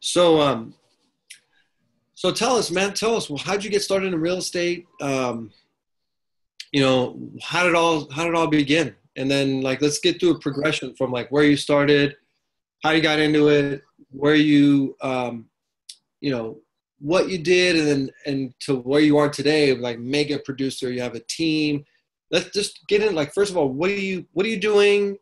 So, so tell us, man, tell us, well, how'd you get started in real estate? How did it all begin? And then like, let's get through a progression from like where you started, how you got into it, where you, you know, what you did, and then, and to where you are today, like mega producer, you have a team. Let's just get in, like, first of all, what are you doing?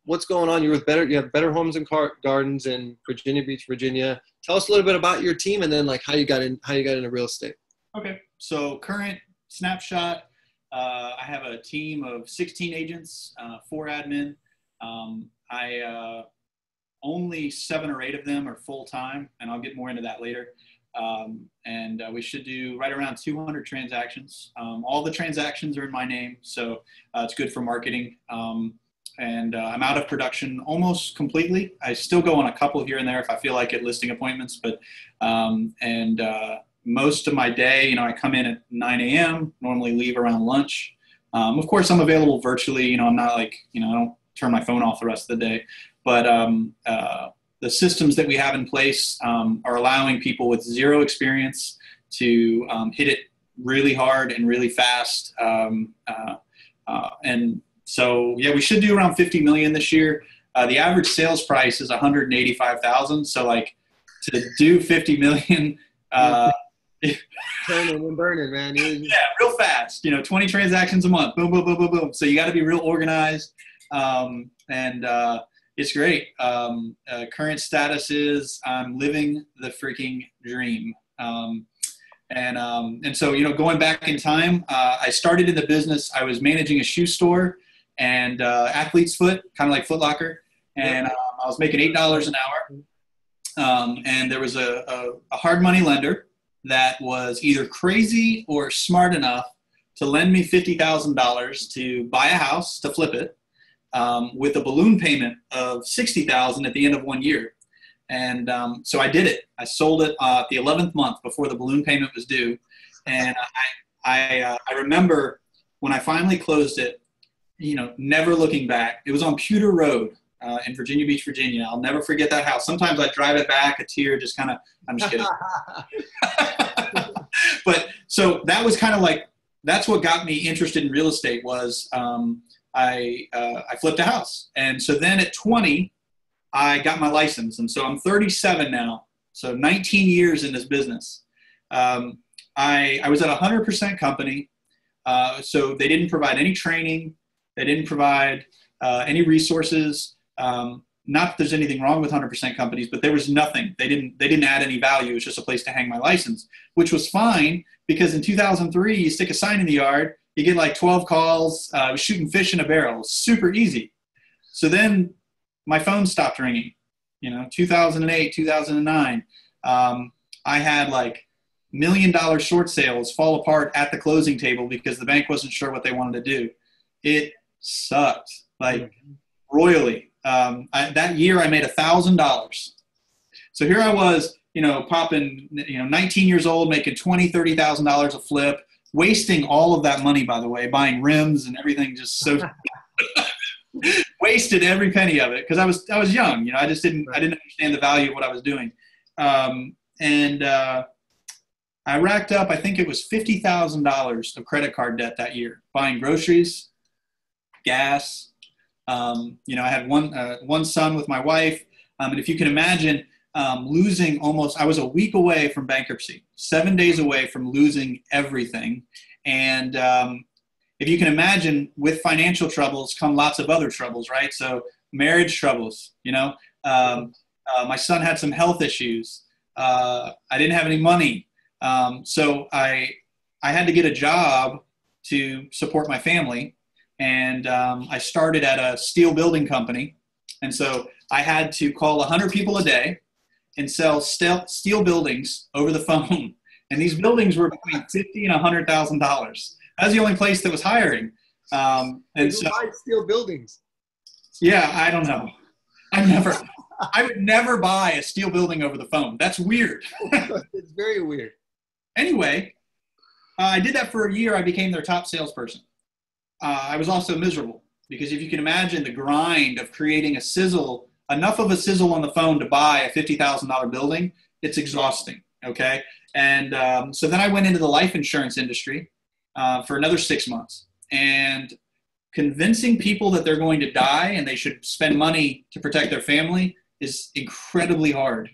What's going on? You have Better Homes and Gardens in Virginia Beach, Virginia. Tell us a little bit about your team, and then like how you got into real estate. Okay. So current snapshot, I have a team of 16 agents, 4 admin. Only 7 or 8 of them are full-time, and I'll get more into that later. And we should do right around 200 transactions. All the transactions are in my name, so it's good for marketing. And I'm out of production almost completely. I still go on a couple here and there if I feel like it, listing appointments, but most of my day, I come in at 9 a.m., normally leave around lunch. Of course, I'm available virtually. I'm not like, I don't turn my phone off the rest of the day. But the systems that we have in place are allowing people with zero experience to hit it really hard and really fast. And so, yeah, we should do around 50 million this year. The average sales price is 185,000. So like to do 50 million, Turning and burning, man. Yeah, real fast, 20 transactions a month, boom, boom, boom, boom, boom. So you got to be real organized. It's great. Current status is I'm living the freaking dream. And so, going back in time, I started in the business. I was managing a shoe store and Athlete's Foot, kind of like Foot Locker. And I was making $8 an hour. And there was a hard money lender that was either crazy or smart enough to lend me $50,000 to buy a house, to flip it. With a balloon payment of $60,000 at the end of 1 year. And so I did it. I sold it the 11th month before the balloon payment was due. And I remember when I finally closed it, never looking back. It was on Pewter Road in Virginia Beach, Virginia. I'll never forget that house. Sometimes I drive it back, a tear just kind of, I'm just kidding. But so that was kind of like, that's what got me interested in real estate was I flipped a house. And so then at 20, I got my license. And so I'm 37 now. So 19 years in this business. I was at a 100% company. So they didn't provide any training. They didn't provide any resources. Not that there's anything wrong with 100% companies, but there was nothing. They didn't add any value. It was just a place to hang my license, which was fine because in 2003, you stick a sign in the yard, you get like 12 calls. I was shooting fish in a barrel. Super easy. So then my phone stopped ringing. 2008, 2009. I had like $1 million short sales fall apart at the closing table because the bank wasn't sure what they wanted to do. It sucked, like royally. That year I made $1,000. So here I was, popping, 19 years old, making $20,000, $30,000 a flip. Wasting all of that money, by the way, buying rims and everything, just so wasted every penny of it because I was young. I didn't understand the value of what I was doing, and I racked up. I think it was $50,000 of credit card debt that year, buying groceries, gas. I had one son with my wife, and if you can imagine. Losing I was a week away from bankruptcy, 7 days away from losing everything. And if you can imagine, with financial troubles come lots of other troubles, right? So marriage troubles, my son had some health issues. I didn't have any money. So I had to get a job to support my family. And I started at a steel building company. And so I had to call 100 people a day and sell steel buildings over the phone. And these buildings were between $50,000 and $100,000. That was the only place that was hiring. And so steel buildings. Yeah, I don't know. I would never buy a steel building over the phone. That's weird. It's very weird. Anyway, I did that for a year. I became their top salesperson. I was also miserable because if you can imagine the grind of creating a sizzle enough of a sizzle on the phone to buy a $50,000 building, it's exhausting. Okay. And so then I went into the life insurance industry for another 6 months, and convincing people that they're going to die and they should spend money to protect their family is incredibly hard,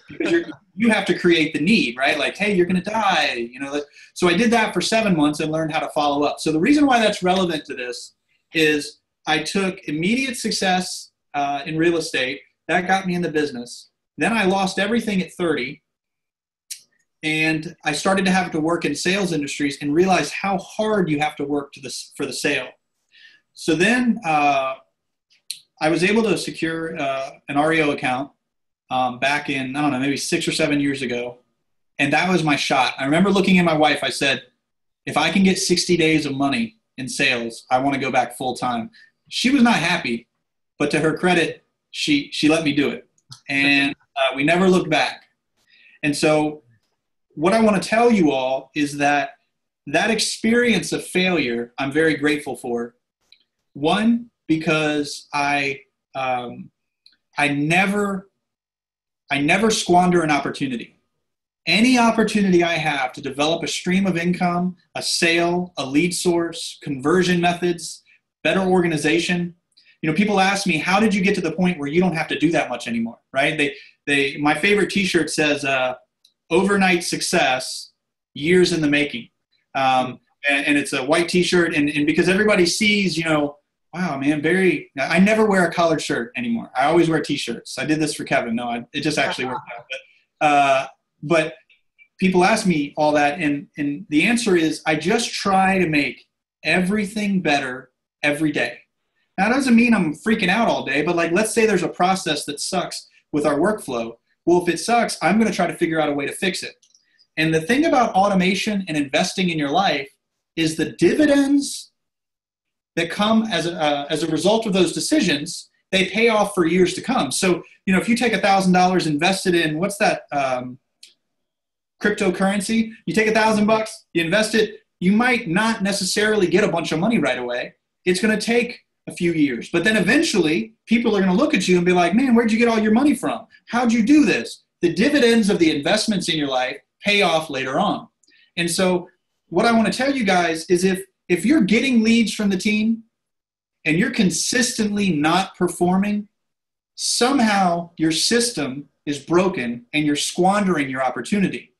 because you have to create the need, right? Like, hey, you're going to die, you know. So I did that for 7 months and learned how to follow up. So the reason why that's relevant to this is I took immediate success in real estate. That got me in the business. Then I lost everything at 30. And I started to have to work in sales industries and realized how hard you have to work for the sale. So then I was able to secure an REO account back in, I don't know, maybe 6 or 7 years ago. And that was my shot. I remember looking at my wife, I said, if I can get 60 days of money in sales, I want to go back full time. She was not happy, but to her credit, she let me do it. And we never looked back. And so what I want to tell you all is that experience of failure, I'm very grateful for. One, because I never squander an opportunity. Any opportunity I have to develop a stream of income, a sale, a lead source, conversion methods, better organization. You know, people ask me, how did you get to the point where you don't have to do that much anymore, right? My favorite t-shirt says, overnight success, years in the making. And it's a white t-shirt. And because everybody sees, you know, wow, man, Barry, I never wear a collared shirt anymore. I always wear t-shirts. I did this for Kevin. No, it just actually worked out. But people ask me all that. And the answer is, I just try to make everything better every day. Now, that doesn't mean I'm freaking out all day, but like, let's say there's a process that sucks with our workflow. Well, if it sucks, I'm going to try to figure out a way to fix it. And the thing about automation and investing in your life is the dividends that come as a result of those decisions, they pay off for years to come. So, you know, if you take $1,000 invested in, what's that, cryptocurrency, you take $1,000, you invest it, you might not necessarily get a bunch of money right away. It's going to take a few years. But then eventually people are going to look at you and be like, man, where'd you get all your money from? How'd you do this? The dividends of the investments in your life pay off later on. And so what I want to tell you guys is if you're getting leads from the team and you're consistently not performing, somehow your system is broken and you're squandering your opportunity.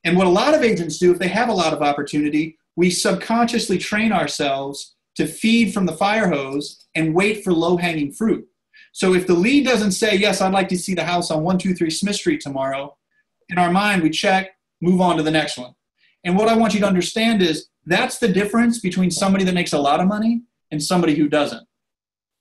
And what a lot of agents do, if they have a lot of opportunity, we subconsciously train ourselves to feed from the fire hose and wait for low-hanging fruit. So if the lead doesn't say, yes, I'd like to see the house on 123 Smith Street tomorrow, in our mind, we check, move on to the next one. And what I want you to understand is that's the difference between somebody that makes a lot of money and somebody who doesn't.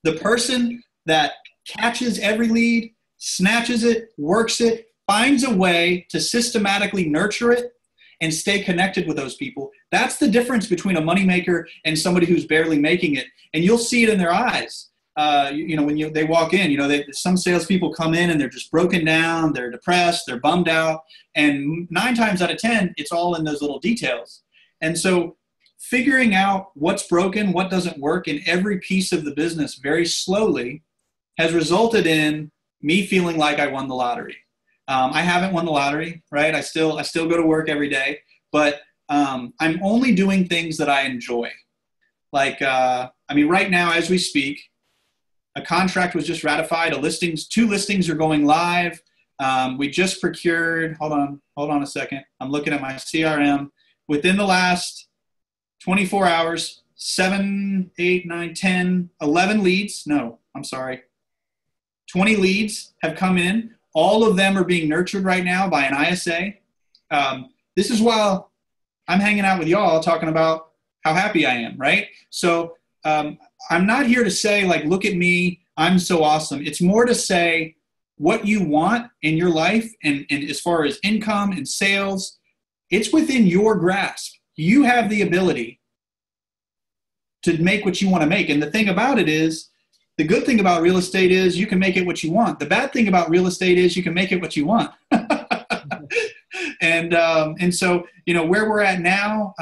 The person that catches every lead, snatches it, works it, finds a way to systematically nurture it and stay connected with those people. That's the difference between a moneymaker and somebody who's barely making it. And you'll see it in their eyes. When they walk in, some salespeople come in and they're just broken down, they're depressed, they're bummed out. And 9 times out of 10, it's all in those little details. And so figuring out what's broken, what doesn't work in every piece of the business very slowly has resulted in me feeling like I won the lottery. I haven't won the lottery, right? I still go to work every day, but I'm only doing things that I enjoy. Like, right now as we speak, a contract was just ratified. 2 listings are going live. We just procured, hold on a second. I'm looking at my CRM. Within the last 24 hours, 7, 8, 9, 10, 11 leads. No, I'm sorry. 20 leads have come in. All of them are being nurtured right now by an ISA. This is while I'm hanging out with y'all talking about how happy I am, right? So I'm not here to say, like, look at me, I'm so awesome. It's more to say what you want in your life and as far as income and sales, it's within your grasp. You have the ability to make what you want to make. And the thing about it is, the good thing about real estate is you can make it what you want. The bad thing about real estate is you can make it what you want. And so, where we're at now,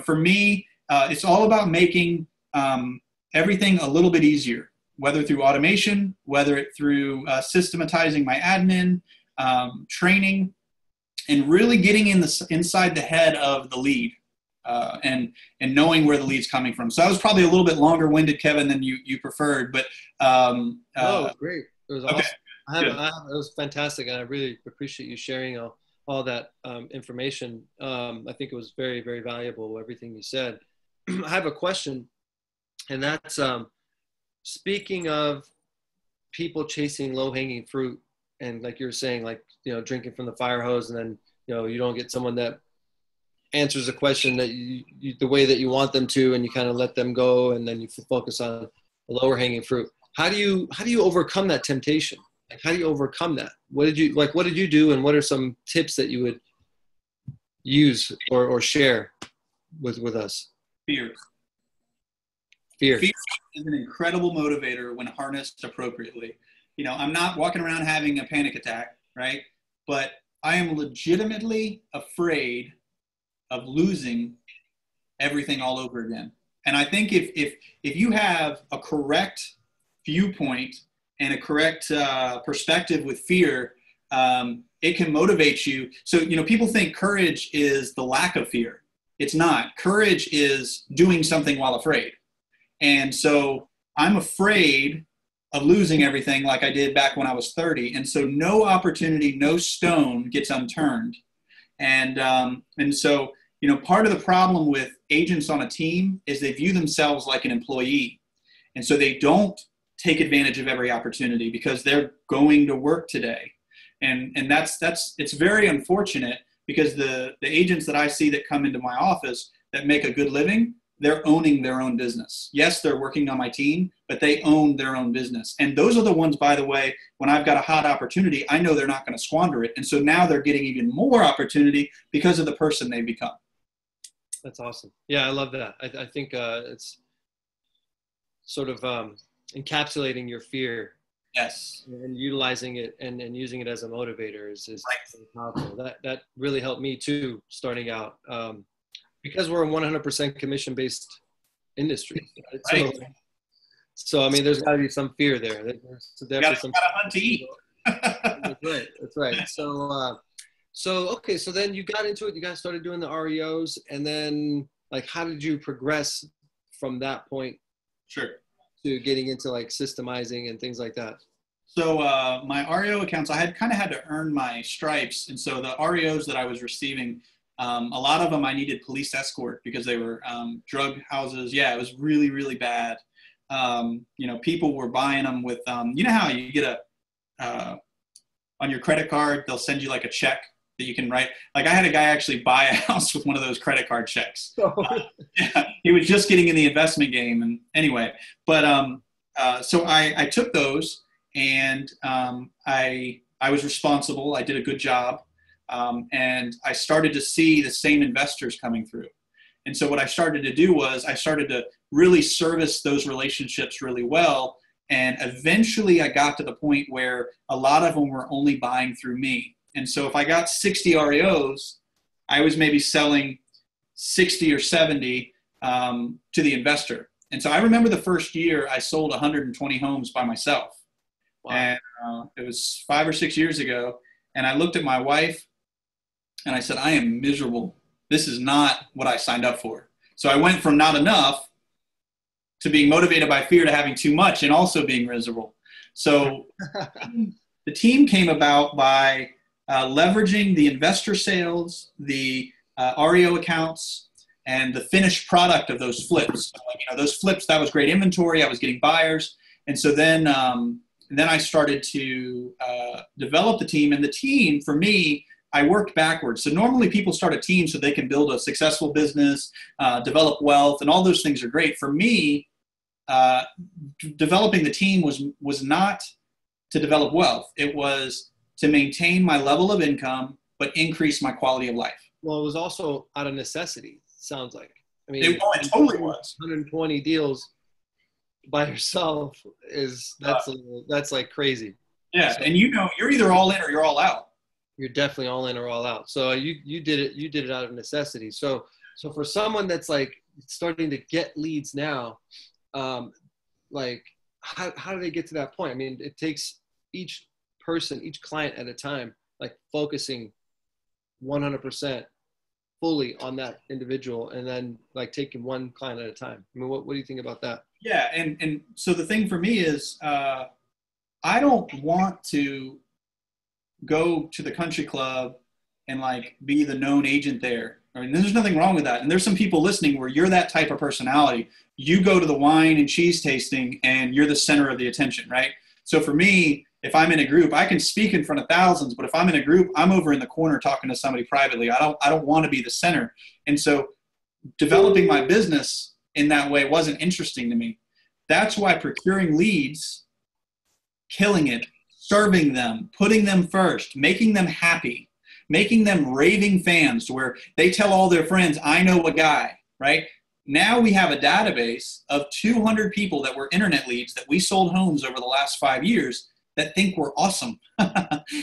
for me, it's all about making everything a little bit easier. whether through automation, whether it through systematizing my admin, training, and really getting inside the head of the lead, and knowing where the lead's coming from. So I was probably a little bit longer-winded, Kevin, than you preferred, but oh, great! It was okay. awesome. It was fantastic, and I really appreciate you sharing all that information. I think it was very, very valuable, everything you said. I have a question, and that's speaking of people chasing low-hanging fruit, and like you were saying, like, drinking from the fire hose, and then you don't get someone that answers a question that you the way that you want them to, and you kind of let them go, and then you focus on the lower hanging fruit. How do you overcome that temptation? Like, how do you overcome that? What did you do, and what are some tips that you would use or share with us? Fear. Fear is an incredible motivator when harnessed appropriately. I'm not walking around having a panic attack, right? But I am legitimately afraid of losing everything all over again. And I think if you have a correct viewpoint and a correct perspective with fear, it can motivate you. So, people think courage is the lack of fear. It's not. Courage is doing something while afraid. And so I'm afraid of losing everything like I did back when I was 30. And so no opportunity, no stone gets unturned. And so, part of the problem with agents on a team is they view themselves like an employee. And so they don't take advantage of every opportunity because they're going to work today. And it's very unfortunate, because the agents that I see that come into my office that make a good living, they're owning their own business. Yes, they're working on my team, but they own their own business. And those are the ones, by the way, when I've got a hot opportunity, I know they're not going to squander it. And so now they're getting even more opportunity because of the person they become. That's awesome. Yeah, I love that. I think it's sort of encapsulating your fear. Yes. And utilizing it and using it as a motivator is right. powerful. That really helped me too, starting out, because we're a 100% commission-based industry. Right? Right. So I mean, there's got to be some fear there. There's definitely some. Gotta hunt to eat. That's right. So okay, so then you got into it. You guys started doing the REOs, and then like, how did you progress from that point? Sure. To getting into like systemizing and things like that? So my REO accounts, I had to earn my stripes. And so the REOs that I was receiving, a lot of them I needed police escort because they were drug houses. Yeah, it was really, really bad. People were buying them with, how you get on your credit card, they'll send you like a check that you can write. Like, I had a guy actually buy a house with one of those credit card checks. Yeah, he was just getting in the investment game. And anyway, but so I took those, and I was responsible. I did a good job. And I started to see the same investors coming through. And so what I started to do was I started to really service those relationships really well. And eventually I got to the point where a lot of them were only buying through me. And so if I got 60 REOs, I was maybe selling 60 or 70 to the investor. And so I remember the first year I sold 120 homes by myself. Wow. And it was 5 or 6 years ago. And I looked at my wife and I said, I am miserable. This is not what I signed up for. So I went from not enough to being motivated by fear to having too much and also being miserable. So the team came about by leveraging the investor sales, the REO accounts, and the finished product of those flips. So, those flips, that was great inventory. I was getting buyers. And so then I started to develop the team. And the team, for me, I worked backwards. So normally people start a team so they can build a successful business, develop wealth, and all those things are great. For me, developing the team was not to develop wealth. It was to maintain my level of income, but increase my quality of life. Well, it was also out of necessity, sounds like. I mean, it totally was. 120 deals by yourself that's like crazy. Yeah, so, and you're either all in or you're all out. You're definitely all in or all out. So you did it out of necessity. So for someone that's like starting to get leads now, like, how do they get to that point? I mean, it takes each person, each client at a time, like focusing 100% fully on that individual, and then like taking one client at a time. I mean, what do you think about that? Yeah. And so the thing for me is, I don't want to go to the country club and like be the known agent there. I mean, there's nothing wrong with that. And there's some people listening where you're that type of personality. You go to the wine and cheese tasting and you're the center of the attention, right? So for me, if I'm in a group, I can speak in front of thousands, but if I'm in a group, I'm over in the corner talking to somebody privately. I don't want to be the center. And so developing my business in that way wasn't interesting to me. That's why procuring leads, killing it, serving them, putting them first, making them happy, making them raving fans to where they tell all their friends, I know a guy, right? Now we have a database of 200 people that were internet leads that we sold homes over the last 5 years that think we're awesome.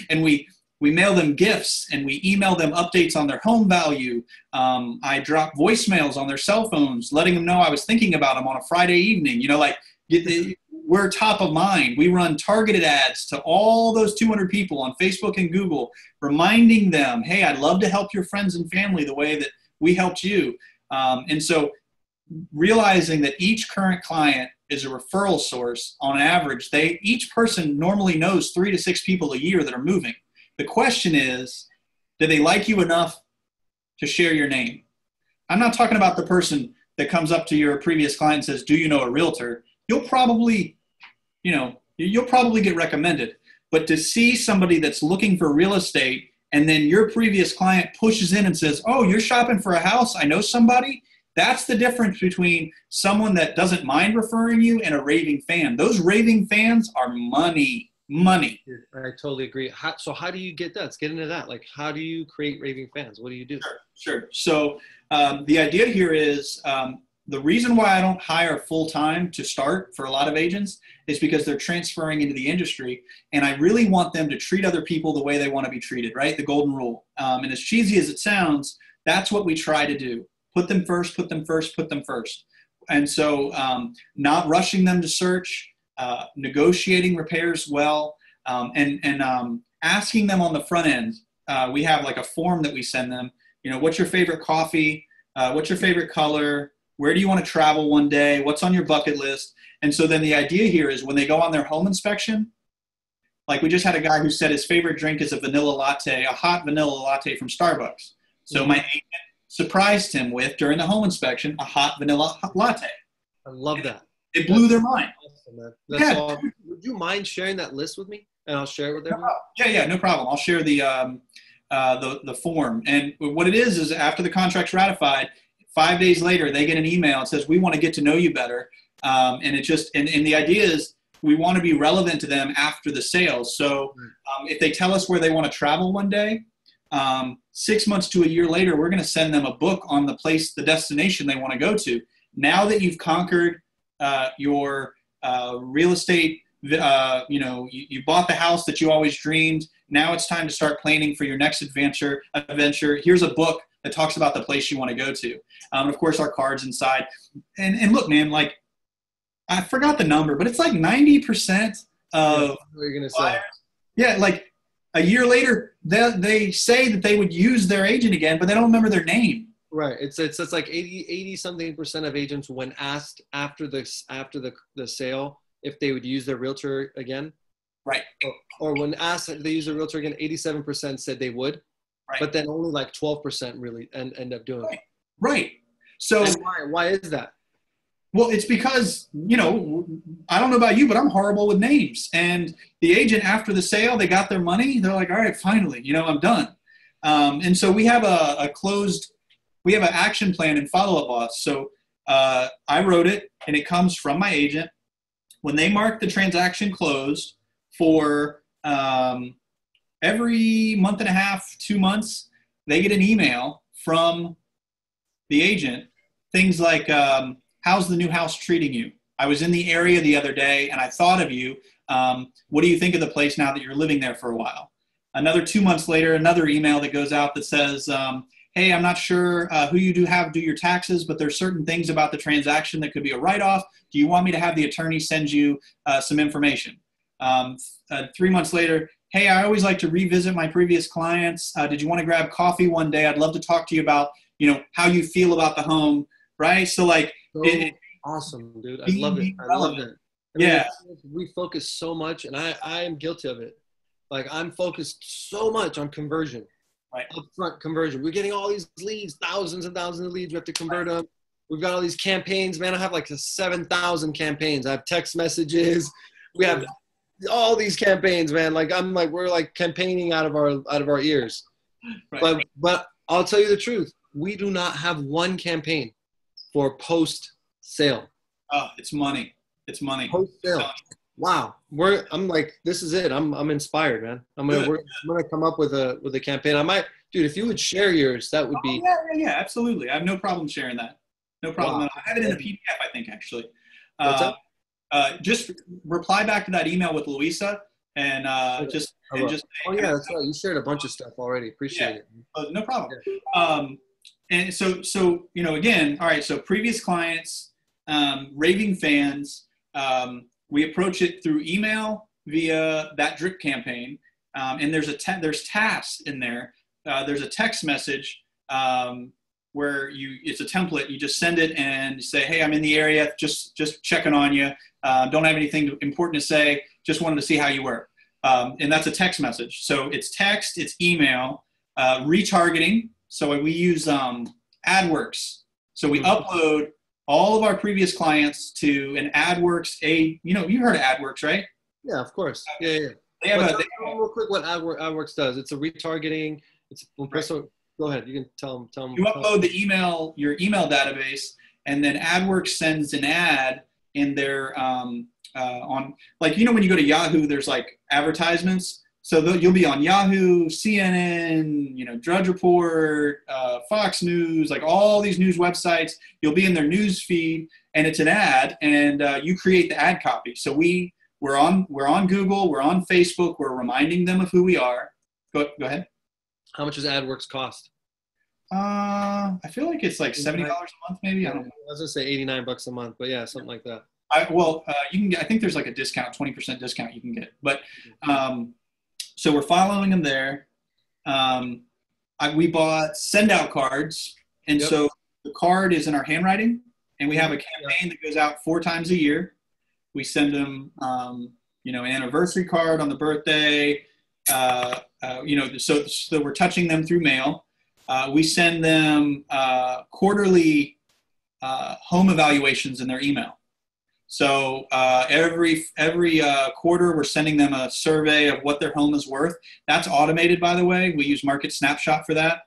And we mail them gifts and we email them updates on their home value. I drop voicemails on their cell phones, letting them know I was thinking about them on a Friday evening. You know, like we're top of mind. We run targeted ads to all those 200 people on Facebook and Google, reminding them, hey, I'd love to help your friends and family the way that we helped you. And so realizing that each current client is a referral source on average, each person normally knows 3 to 6 people a year that are moving. The question is, do they like you enough to share your name? I'm not talking about the person that comes up to your previous client and says, do you know a realtor? You'll probably get recommended. But to see somebody that's looking for real estate and then your previous client pushes in and says, oh, you're shopping for a house? I know somebody. That's the difference between someone that doesn't mind referring you and a raving fan. Those raving fans are money. I totally agree. So how do you get that? Let's get into that. Like, how do you create raving fans? What do you do? Sure. So the idea here is the reason why I don't hire full-time to start for a lot of agents is because they're transferring into the industry, and I really want them to treat other people the way they want to be treated, right? The golden rule. And as cheesy as it sounds, that's what we try to do. Put them first, put them first, put them first. And so not rushing them to search, negotiating repairs well, and asking them on the front end. We have like a form that we send them. You know, what's your favorite coffee? What's your favorite color? Where do you want to travel one day? What's on your bucket list? And so then the idea here is when they go on their home inspection, like we just had a guy who said his favorite drink is a vanilla latte, a hot vanilla latte from Starbucks. So my agent surprised him with, during the home inspection, a hot vanilla latte. I love that. It blew their mind. Awesome, man. That's all. Would you mind sharing that list with me, and I'll share it with everyone? Yeah, no problem. I'll share the form. And what it is after the contract's ratified, 5 days later, they get an email that says, we want to get to know you better. And it just, and the idea is we want to be relevant to them after the sale. So if they tell us where they want to travel one day, 6 months to a year later, we're going to send them a book on the destination they want to go to. Now that you've conquered your real estate, you bought the house that you always dreamed. Now it's time to start planning for your next adventure. Here's a book that talks about the place you want to go to. Of course, our cards inside. And look, man, like I forgot the number, but it's like 90% of what you're gonna say. Yeah, like a year later, they say that they would use their agent again, but they don't remember their name. Right. It's like 80 something % of agents, when asked after the sale if they would use their realtor again. Right. Or when asked if they use their realtor again, 87% said they would. Right. But then only like 12% really end up doing it. Right. So why is that? Well, it's because, I don't know about you, but I'm horrible with names. And the agent, after the sale, they got their money. They're like, all right, finally, I'm done. And so we have we have an action plan and follow-up boss. So I wrote it, and it comes from my agent. When they mark the transaction closed for every month and a half, 2 months, they get an email from the agent. Things like, how's the new house treating you? I was in the area the other day, and I thought of you. What do you think of the place now that you're living there for a while? Another 2 months later, another email that goes out that says, hey, I'm not sure who you do your taxes, but there's certain things about the transaction that could be a write-off. Do you want me to have the attorney send you some information? 3 months later, hey, I always like to revisit my previous clients. Did you want to grab coffee one day? I'd love to talk to you about, how you feel about the home, right? So like, awesome, dude. I love it. I love it. Yeah. We focus so much, and I am guilty of it. Like, I'm focused so much on conversion, right? Upfront conversion. We're getting all these leads, thousands and thousands of leads. We have to convert them. We've got all these campaigns, man. I have like 7,000 campaigns. I have text messages. We have all these campaigns, man. Like, we're like campaigning out of our ears. Right. But I'll tell you the truth. We do not have one campaign for post sale. Oh, it's money. It's money. Post sale. Wow. I'm like, this is it. I'm inspired, man. We're gonna come up with a campaign. I might, dude, if you would share yours, that would be. Yeah, absolutely. I have no problem sharing that. No problem. Wow. I have it in a PDF, I think, actually. Just reply back to that email with Louisa and just. Oh yeah, that's right. You shared a bunch of stuff already. Appreciate it. No problem. Yeah. And so again, all right. So previous clients, raving fans. We approach it through email via that drip campaign, and there's tasks in there. There's a text message where it's a template. You just send it and you say, "Hey, I'm in the area. Just checking on you. Don't have anything important to say. Just wanted to see how you were." And that's a text message. So it's text, it's email, retargeting. So we use AdWorks. So we upload all of our previous clients to an AdWorks. You heard of AdWorks, right? Yeah, of course. Yeah. Real quick, what AdWorks does? It's a retargeting. Go ahead. You can tell them. You upload your email database, and then AdWorks sends an ad in their on when you go to Yahoo, there's like advertisements. So you'll be on Yahoo, CNN, Drudge Report, Fox News, like all these news websites. You'll be in their news feed, and it's an ad, and you create the ad copy. So we're on Google, we're on Facebook, we're reminding them of who we are. Go ahead. How much does AdWorks cost? I feel like it's like $70 a month, maybe. I don't know. I was gonna say $89 a month, but yeah, something like that. You can get. I think there's like a discount, 20% discount you can get. But so we're following them there. We bought send out cards, and so the card is in our handwriting, and we have a campaign that goes out 4 times a year. We send them, an anniversary card on the birthday. So we're touching them through mail. We send them quarterly home evaluations in their email. So every quarter, we're sending them a survey of what their home is worth. That's automated, by the way. We use Market Snapshot for that,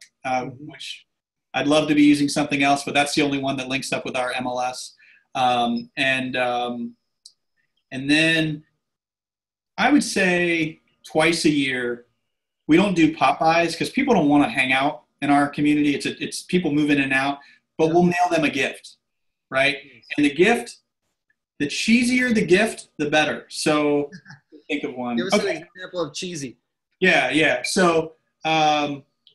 which I'd love to be using something else, but that's the only one that links up with our MLS. And then I would say twice a year, we don't do pop buys because people don't want to hang out in our community. It's people move in and out, but we'll mail them a gift, right? And the gift, the cheesier the gift, the better. So think of one. Give us an example of cheesy. Yeah. So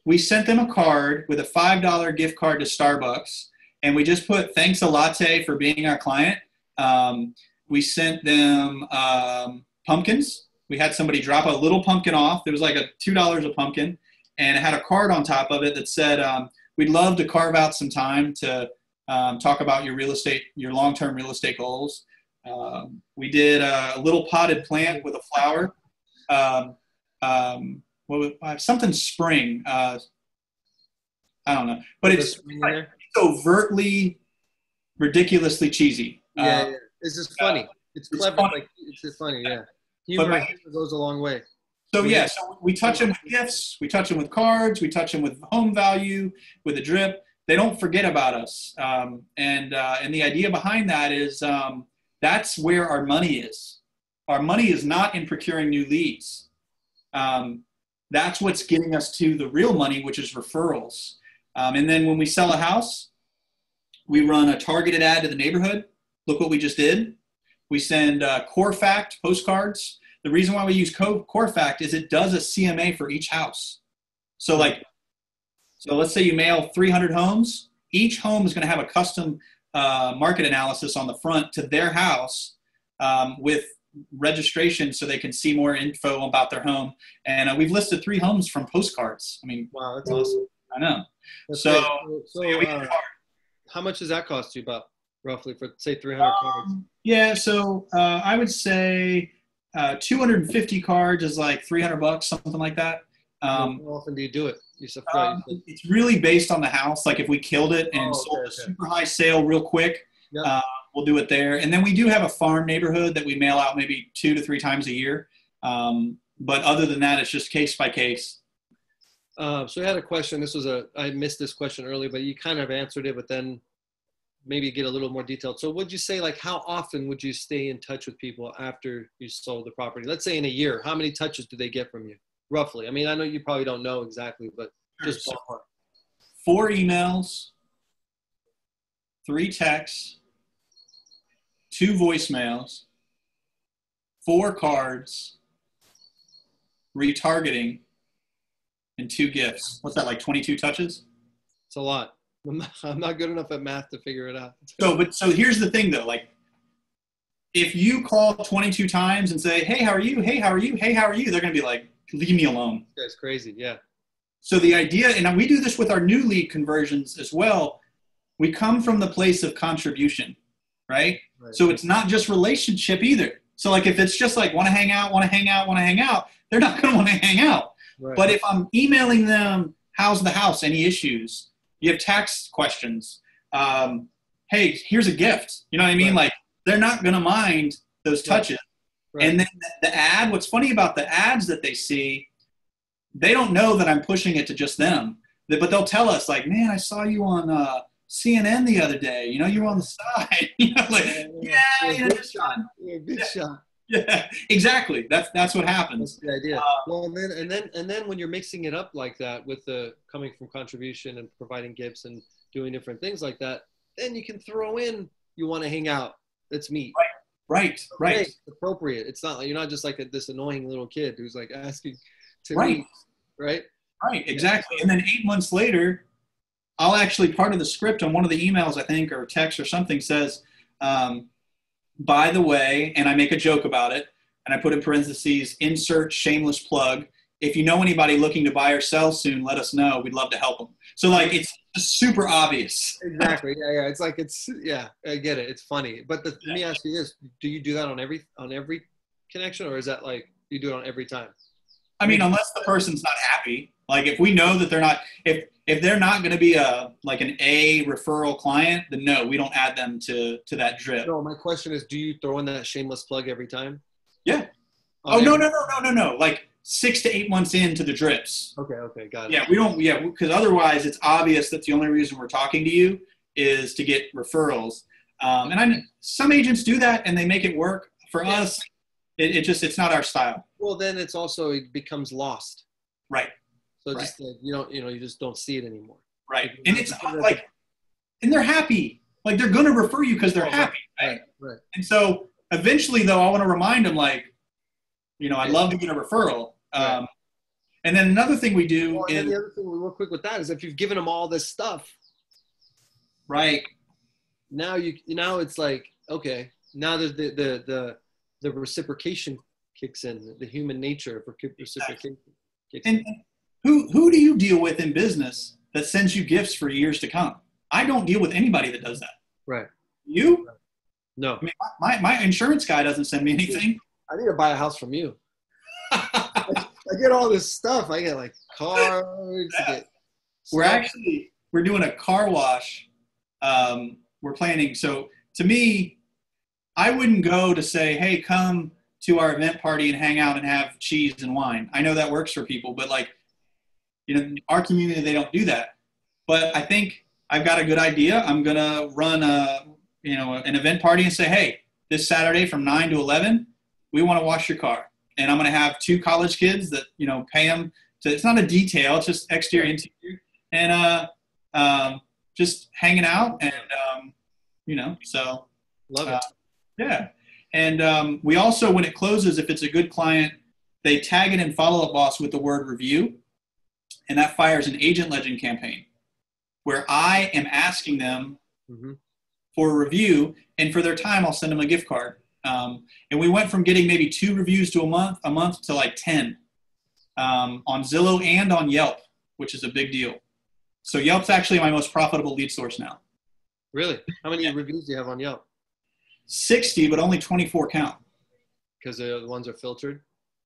we sent them a card with a $5 gift card to Starbucks, and we just put thanks a latte for being our client. We sent them pumpkins. We had somebody drop a little pumpkin off. It was like $2 a pumpkin, and it had a card on top of it that said, we'd love to carve out some time to talk about your long-term real estate goals. We did a little potted plant with a flower. Something spring. I don't know, but it's overtly, ridiculously cheesy. Yeah. It's just funny. It's clever. It's just funny. Yeah. Humor goes a long way. So so we touch them with gifts, we touch them with cards, we touch them with home value, with a drip. They don't forget about us. And the idea behind that is that's where our money is. Our money is not in procuring new leads. That's what's getting us to the real money, which is referrals. And then when we sell a house, we run a targeted ad to the neighborhood. Look what we just did. We send Core Fact postcards. The reason why we use Core Fact is it does a CMA for each house. So like So let's say you mail 300 homes. Each home is going to have a custom market analysis on the front to their house with registration so they can see more info about their home. And we've listed 3 homes from postcards. I mean, wow, that's awesome. I know. That's So, how much does that cost you about roughly for say 300 cards? Yeah, so I would say 250 cards is like $300, something like that. How often do you do it? It's really based on the house. Like if we killed it and sold a super high sale real quick, yep. We'll do it there. And then we do have a farm neighborhood that we mail out maybe 2 to 3 times a year. But other than that, it's just case by case. So I had a question. I missed this question earlier, but you kind of answered it, but then maybe get a little more detailed. So would you say, like, how often would you stay in touch with people after you sold the property? Let's say in a year, how many touches do they get from you, roughly? I mean, I know you probably don't know exactly, but just ballpark. 4 emails, 3 texts, 2 voicemails, 4 cards, retargeting, and 2 gifts. What's that, like 22 touches? It's a lot. I'm not good enough at math to figure it out. So here's the thing though, like if you call 22 times and say, hey, how are you? Hey, how are you? Hey, how are you? They're going to be like, leave me alone. That's crazy. Yeah. So the idea, and we do this with our new lead conversions as well. We come from the place of contribution, right? So it's not just relationship either. So like if it's just like want to hang out, they're not going to want to hang out. Right. But if I'm emailing them, how's the house? Any issues? You have tax questions. Hey, here's a gift. You know what I mean? Right. Like they're not going to mind those touches. Right. And then the ad, what's funny about the ads that they see, they don't know that I'm pushing it to just them. But they'll tell us like, man, I saw you on CNN the other day. You know, you were on the side. You know, like, good shot. Yeah, exactly. That's what happens. That's the idea. Well, and then when you're mixing it up like that with the coming from contribution and providing gifts and doing different things like that, then you can throw in you want to hang out. Let's meet. Right. It's appropriate. It's not like you're not just like this annoying little kid who's like asking to meet. Right. Right. Exactly. And then 8 months later, I'll actually part of the script on one of the emails I think or text or something says. By the way, and I make a joke about it, and I put in parentheses, insert shameless plug. If you know anybody looking to buy or sell soon, let us know. We'd love to help them. So like, it's just super obvious. Exactly. Yeah. It's like, I get it. It's funny. But let me ask you this. Do you do that on every connection, or is that like, you do it on every time? I mean, unless the person's not happy. Like if we know that they're not, if they're not going to be an A referral client, then no, we don't add them to that drip. No, my question is, do you throw in that shameless plug every time? Yeah. No. Like 6 to 8 months into the drips. Okay, got it. Yeah, we don't. Yeah, because otherwise it's obvious that the only reason we're talking to you is to get referrals. And some agents do that and they make it work. For us, it's not our style. Well, then it becomes lost. Right. So just you just don't see it anymore. Right. And it's like, and they're happy. Like they're going to refer you because they're happy. Right. And so eventually though, I want to remind them like, I'd love to get a referral. Right. And then another thing we do is the other thing real quick with that is if you've given them all this stuff. Right. Now it's like, okay, now there's the reciprocation kicks in, the human nature for reciprocation kicks in. And who do you deal with in business that sends you gifts for years to come? I don't deal with anybody that does that. Right. You? No. I mean, my insurance guy doesn't send me anything. I need to buy a house from you. I get all this stuff. I get like cards. We're doing a car wash. We're planning. So to me, I wouldn't go to say, hey, come to our event party and hang out and have cheese and wine. I know that works for people, but like, our community, they don't do that. But I think I've got a good idea. I'm going to run an event party and say, hey, this Saturday from 9 to 11, we want to wash your car. And I'm going to have 2 college kids that, pay them to, it's not a detail, it's just exterior, interior. And just hanging out and, so. Love it. Yeah. And we also, when it closes, if it's a good client, they tag it in Follow Up Boss with the word review. and that fires an agent legend campaign where I am asking them for a review, and for their time, I'll send them a gift card. And we went from getting maybe 2 reviews to a month to like 10 on Zillow and on Yelp, which is a big deal. So Yelp's actually my most profitable lead source now. Really? How many reviews do you have on Yelp? 60, but only 24 count. Because the ones are filtered?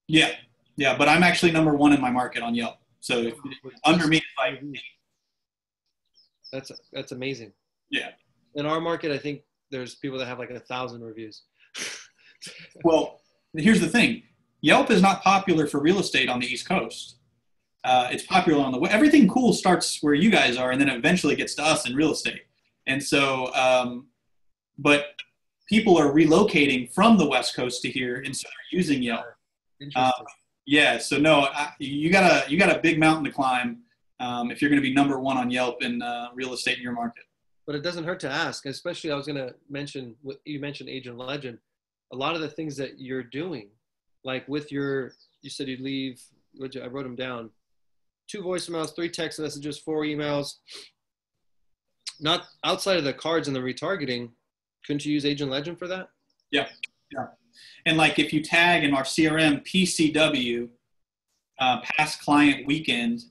Yeah. Yeah, but I'm actually number 1 in my market on Yelp. So under me, like, that's amazing. Yeah. In our market, I think there's people that have like 1,000 reviews. Well, here's the thing. Yelp is not popular for real estate on the East Coast. It's popular on the West. Everything cool starts where you guys are, and then eventually gets to us in real estate. And so, but people are relocating from the West Coast to here, and so they're using Yelp. Interesting. Yeah. So no, you got a big mountain to climb if you're going to be number 1 on Yelp in real estate in your market. But it doesn't hurt to ask, especially I was going to mention, you mentioned Agent Legend. A lot of the things that you're doing, like with you said you'd leave, I wrote them down, 2 voicemails, 3 text messages, 4 emails. Not outside of the cards and the retargeting, couldn't you use Agent Legend for that? Yeah. Yeah. And like if you tag in our CRM PCW, past client weekend,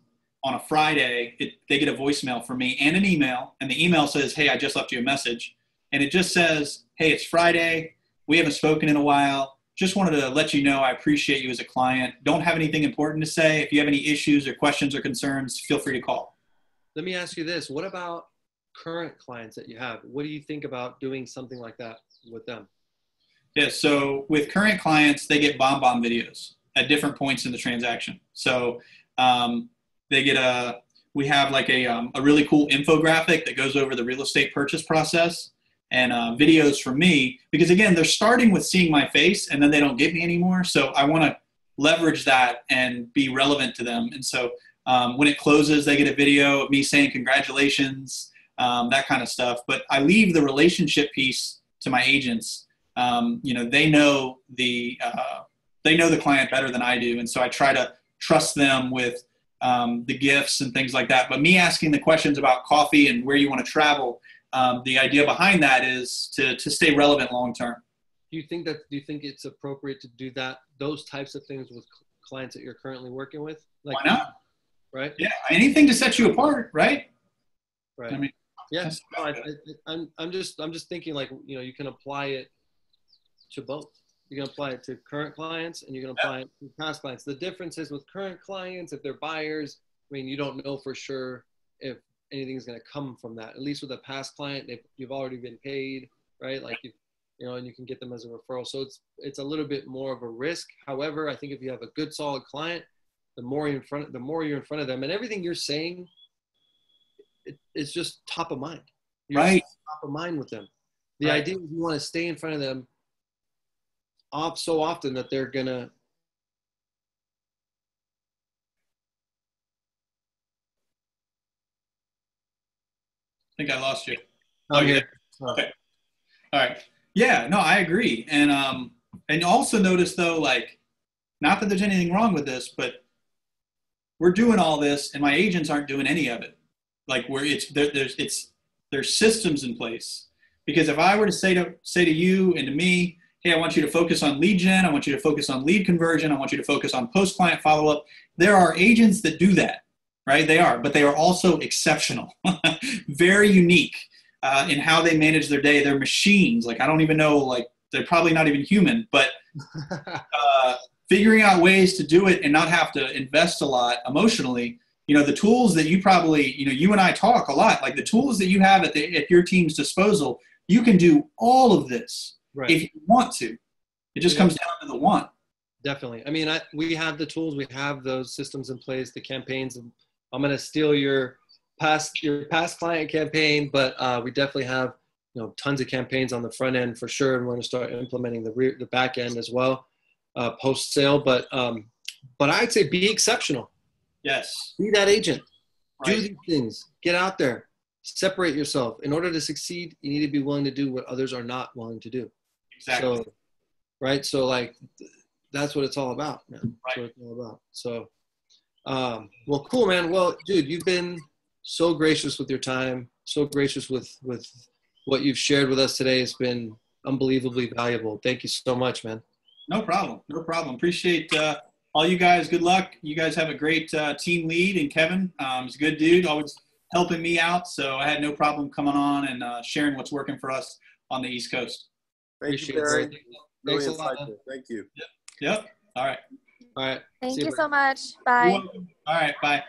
on a Friday, they get a voicemail from me and an email, and the email says, hey, I just left you a message. And it just says, hey, it's Friday. We haven't spoken in a while. Just wanted to let you know I appreciate you as a client. Don't have anything important to say. If you have any issues or questions or concerns, feel free to call. Let me ask you this. What about current clients that you have? What do you think about doing something like that with them? Yeah, so with current clients, they get bomb videos at different points in the transaction. So we have like a really cool infographic that goes over the real estate purchase process, and videos from me, because again, they're starting with seeing my face and then they don't get me anymore. So I want to leverage that and be relevant to them. And so when it closes, they get a video of me saying congratulations, that kind of stuff. But I leave the relationship piece to my agents. They know the client better than I do. And so I try to trust them with the gifts and things like that. But me asking the questions about coffee and where you want to travel, the idea behind that is to stay relevant long term. Do you think it's appropriate to do those types of things with clients that you're currently working with? Like, why not? Right? Yeah, anything to set you apart, right? Right. I mean, yeah. No, I'm just thinking, like, you can apply it to both. You can apply it to current clients and you can apply it to past clients. The difference is with current clients, if they're buyers, I mean, you don't know for sure if anything's going to come from that. At least with a past client, you've already been paid, right? Like, and you can get them as a referral. So it's a little bit more of a risk. However, I think if you have a good, solid client, the more you're in front of them, and everything you're saying, it's just top of mind. You're right. Top of mind with them. The idea is you want to stay in front of them so often that they're gonna. I think I lost you. I'm here. Okay. All right. Yeah. No, I agree. And also notice though, like, not that there's anything wrong with this, but we're doing all this, and my agents aren't doing any of it. Like, there's systems in place. Because if I were to say to you and to me, hey, I want you to focus on lead gen, I want you to focus on lead conversion, I want you to focus on post-client follow-up, there are agents that do that, right? They are, but they are also exceptional, very unique in how they manage their day. They're machines. Like, I don't even know, like, they're probably not even human, but figuring out ways to do it and not have to invest a lot emotionally. The tools that you probably, you and I talk a lot, like the tools that you have at your team's disposal, you can do all of this if you want to. It just comes down to the want. Definitely. I mean, we have the tools, we have those systems in place, the campaigns. I'm going to steal your past client campaign, but we definitely have tons of campaigns on the front end for sure, and we're going to start implementing the back end as well, post sale. But I'd say be exceptional. Yes. Be that agent. Right. Do these things. Get out there. Separate yourself. In order to succeed, you need to be willing to do what others are not willing to do. Exactly. So, right. So, like, that's what it's all about, man. Right. That's what it's all about. So, Well, cool, man. Well, dude, you've been so gracious with your time, so gracious with what you've shared with us today. It's been unbelievably valuable. Thank you so much, man. No problem. No problem. Appreciate all you guys. Good luck. You guys have a great team lead, and Kevin, he's a good dude, always helping me out. So I had no problem coming on and sharing what's working for us on the East Coast. Thank you, Barry. Thanks Really a lot. insightful. Thank you. Yep. All right. All right. Thank See you you so much. You're Bye. welcome. All right. Bye.